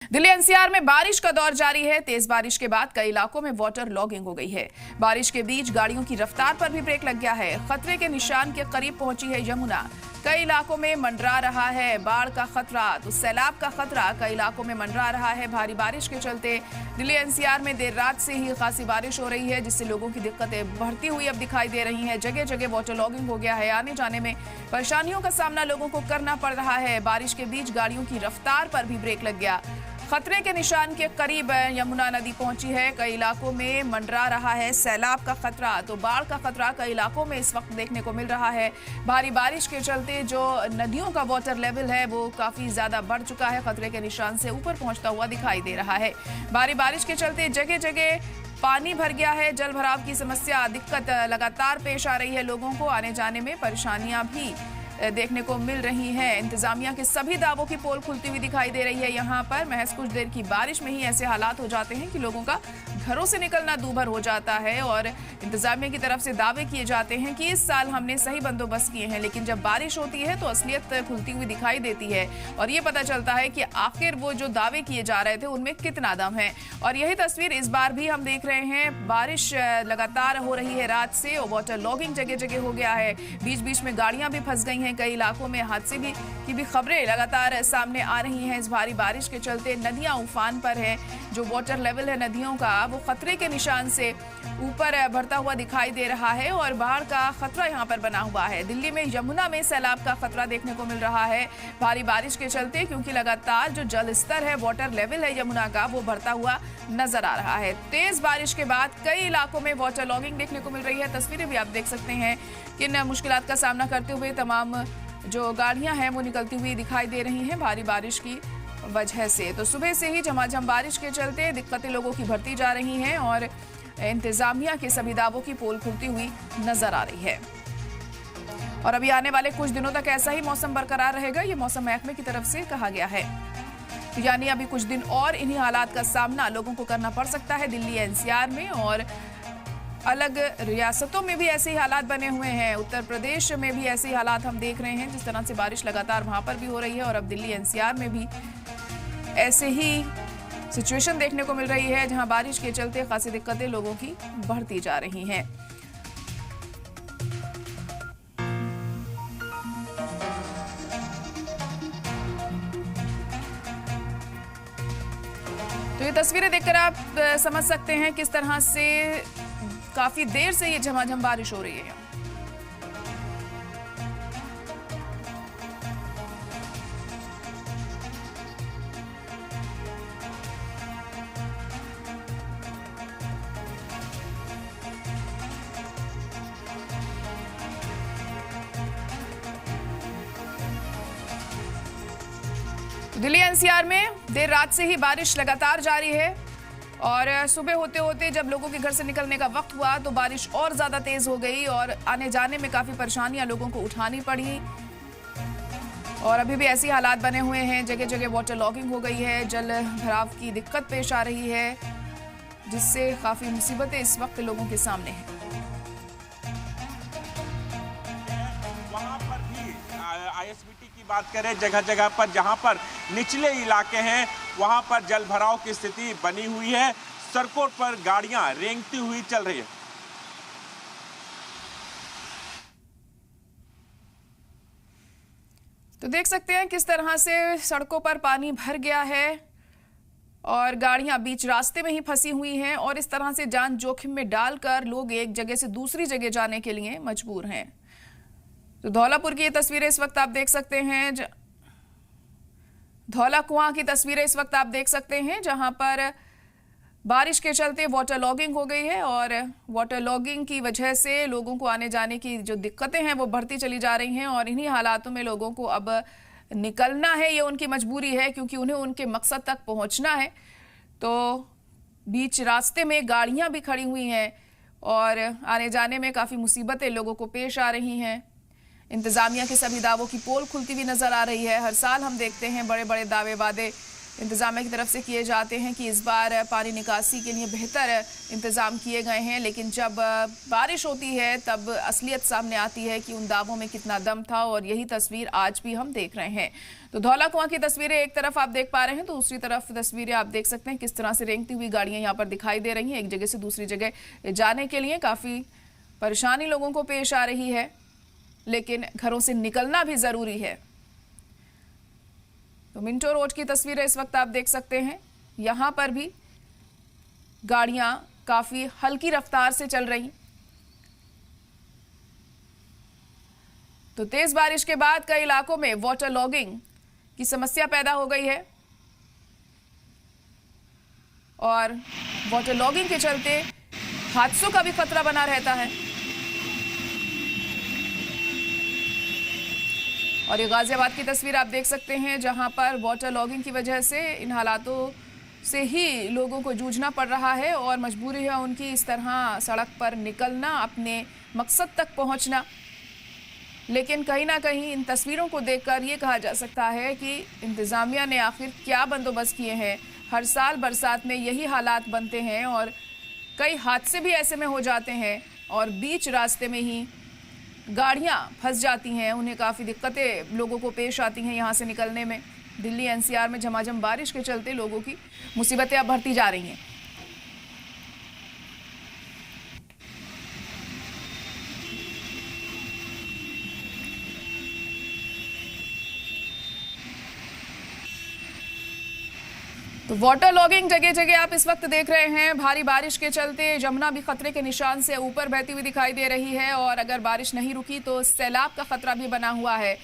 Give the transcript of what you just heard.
Delhi NCR में बारिश का दौर जारी है। तेज बारिश के बाद कई इलाकों में वाटर लॉगिंग हो गई है। बारिश के बीच गाड़ियों की रफ्तार पर भी ब्रेक लग गया है। खतरे के निशान के करीब पहुंची है यमुना। कई इलाकों में मंडरा रहा है बाढ़ का खतरा, तो सैलाब का खतरा कई इलाकों में मंडरा रहा है। भारी बारिश के चलते दिल्ली एनसीआर में देर रात से ही खासी बारिश हो रही है, जिससे लोगों की दिक्कतें बढ़ती हुई अब दिखाई दे रही हैं। जगह जगह वाटर लॉगिंग हो गया है। आने जाने में परेशानियों का सामना लोगों को करना पड़ रहा है। बारिश के बीच गाड़ियों की रफ्तार पर भी ब्रेक लग गया। खतरे के निशान के करीब यमुना नदी पहुंची है। कई इलाकों में मंडरा रहा है सैलाब का खतरा, तो बाढ़ का खतरा कई इलाकों में इस वक्त देखने को मिल रहा है। भारी बारिश के चलते जो नदियों का वाटर लेवल है वो काफी ज्यादा बढ़ चुका है, खतरे के निशान से ऊपर पहुंचता हुआ दिखाई दे रहा है। भारी बारिश के चलते जगह जगह पानी भर गया है। जल भराव की समस्या, दिक्कत लगातार पेश आ रही है। लोगों को आने जाने में परेशानियां भी देखने को मिल रही हैं। इंतजामिया के सभी दावों की पोल खुलती हुई दिखाई दे रही है। यहाँ पर महज कुछ देर की बारिश में ही ऐसे हालात हो जाते हैं कि लोगों का घरों से निकलना दूभर हो जाता है और इंतजामिया की तरफ से दावे किए जाते हैं कि इस साल हमने सही बंदोबस्त किए हैं, लेकिन जब बारिश होती है तो असलियत खुलती हुई दिखाई देती है और ये पता चलता है कि आखिर वो जो दावे किए जा रहे थे उनमें कितना दम है। और यही तस्वीर इस बार भी हम देख रहे हैं। बारिश लगातार हो रही है रात से और वाटर लॉगिंग जगह जगह हो गया है। बीच बीच में गाड़ियां भी फंस गई हैं। कई इलाकों में हादसे की भी खबरें लगातार सामने आ रही हैं। इस भारी बारिश के चलते नदियां उफान पर हैं। जो वाटर लेवल है नदियों का वो खतरे के निशान से ऊपर बढ़ता हुआ दिखाई दे रहा है और बाढ़ का खतरा यहां पर बना हुआ है। दिल्ली में यमुना में सैलाब का खतरा देखने को मिल रहा है भारी बारिश के चलते, क्योंकि लगातार जो जल स्तर है, वाटर लेवल है यमुना का, वो बढ़ता हुआ नजर आ रहा है। तेज बारिश के बाद कई इलाकों में वाटर लॉगिंग देखने को मिल रही है। तस्वीरें भी आप देख सकते हैं। किन मुश्किलात का सामना करते हुए तमाम जो गाड़ियां हैं वो निकलती हुई दिखाई दे रही हैं भारी बारिश की वजह से। तो सुबह से ही झमाझम बारिश के चलते दिक्कतें लोगों की बढ़ती जा रही हैं और इंतजामिया के सभी दावों की पोल खुलती हुई नजर आ रही है। और अभी आने वाले कुछ दिनों तक ऐसा ही मौसम बरकरार रहेगा, ये मौसम महकमे की तरफ से कहा गया है। तो यानी अभी कुछ दिन और इन्हीं हालात का सामना लोगों को करना पड़ सकता है दिल्ली एनसीआर में, और अलग रियासतों में भी ऐसे ही हालात बने हुए हैं। उत्तर प्रदेश में भी ऐसे ही हालात हम देख रहे हैं, जिस तरह से बारिश लगातार वहां पर भी हो रही है और अब दिल्ली एनसीआर में भी ऐसे ही सिचुएशन देखने को मिल रही है, जहां बारिश के चलते खासी दिक्कतें लोगों की बढ़ती जा रही हैं। तो ये तस्वीरें देखकर आप समझ सकते हैं किस तरह से काफी देर से ये झमाझम बारिश हो रही है। दिल्ली एनसीआर में देर रात से ही बारिश लगातार जारी है और सुबह होते होते जब लोगों के घर से निकलने का वक्त हुआ तो बारिश और ज्यादा तेज हो गई और आने जाने में काफी परेशानियां लोगों को उठानी पड़ी। और अभी भी ऐसी हालात बने हुए हैं, जगह जगह वाटर लॉगिंग हो गई है, जल भराव की दिक्कत पेश आ रही है, जिससे काफी मुसीबतें इस वक्त लोगों के सामने हैं। आईएसबीटी की बात करें, जगह जगह पर जहां पर निचले इलाके हैं वहां पर जल भराव की स्थिति बनी हुई है। सड़कों पर गाड़ियां रेंगती हुई चल रही है। तो देख सकते हैं किस तरह से सड़कों पर पानी भर गया है और गाड़ियां बीच रास्ते में ही फंसी हुई हैं और इस तरह से जान जोखिम में डालकर लोग एक जगह से दूसरी जगह जाने के लिए मजबूर हैं। तो धौलापुर की ये तस्वीरें इस वक्त आप देख सकते हैं, धौला कुआं की तस्वीरें इस वक्त आप देख सकते हैं, जहां पर बारिश के चलते वाटर लॉगिंग हो गई है और वाटर लॉगिंग की वजह से लोगों को आने जाने की जो दिक्कतें हैं वो बढ़ती चली जा रही हैं और इन्हीं हालातों में लोगों को अब निकलना है, ये उनकी मजबूरी है, क्योंकि उन्हें उनके मकसद तक पहुंचना है। तो बीच रास्ते में गाड़ियां भी खड़ी हुई हैं और आने जाने में काफ़ी मुसीबतें लोगों को पेश आ रही हैं। इंतजामिया के सभी दावों की पोल खुलती हुई नजर आ रही है। हर साल हम देखते हैं बड़े बड़े दावे वादे इंतजामिया की तरफ से किए जाते हैं कि इस बार पानी निकासी के लिए बेहतर इंतजाम किए गए हैं, लेकिन जब बारिश होती है तब असलियत सामने आती है कि उन दावों में कितना दम था। और यही तस्वीर आज भी हम देख रहे हैं। तो धौला कुआं की तस्वीरें एक तरफ आप देख पा रहे हैं, तो दूसरी तरफ तस्वीरें आप देख सकते हैं किस तरह से रेंगती हुई गाड़ियां यहाँ पर दिखाई दे रही हैं। एक जगह से दूसरी जगह जाने के लिए काफ़ी परेशानी लोगों को पेश आ रही है, लेकिन घरों से निकलना भी ज़रूरी है। तो मिंटो रोड की तस्वीरें इस वक्त आप देख सकते हैं। यहाँ पर भी गाड़ियां काफ़ी हल्की रफ्तार से चल रही। तो तेज बारिश के बाद कई इलाकों में वाटर लॉगिंग की समस्या पैदा हो गई है और वाटर लॉगिंग के चलते हादसों का भी खतरा बना रहता है। और ये गाजियाबाद की तस्वीर आप देख सकते हैं, जहां पर वाटर लॉगिंग की वजह से इन हालातों से ही लोगों को जूझना पड़ रहा है और मजबूरी है उनकी इस तरह सड़क पर निकलना, अपने मकसद तक पहुंचना। लेकिन कहीं ना कहीं इन तस्वीरों को देखकर ये कहा जा सकता है कि इंतज़ामिया ने आखिर क्या बंदोबस्त किए हैं। हर साल बरसात में यही हालात बनते हैं और कई हादसे भी ऐसे में हो जाते हैं और बीच रास्ते में ही गाड़ियां फंस जाती हैं। उन्हें काफ़ी दिक्कतें लोगों को पेश आती हैं यहाँ से निकलने में। दिल्ली एनसीआर में झमाझम बारिश के चलते लोगों की मुसीबतें अब बढ़ती जा रही हैं। तो वाटर लॉगिंग जगह जगह आप इस वक्त देख रहे हैं। भारी बारिश के चलते जमुना भी खतरे के निशान से ऊपर बहती हुई दिखाई दे रही है और अगर बारिश नहीं रुकी तो सैलाब का खतरा भी बना हुआ है।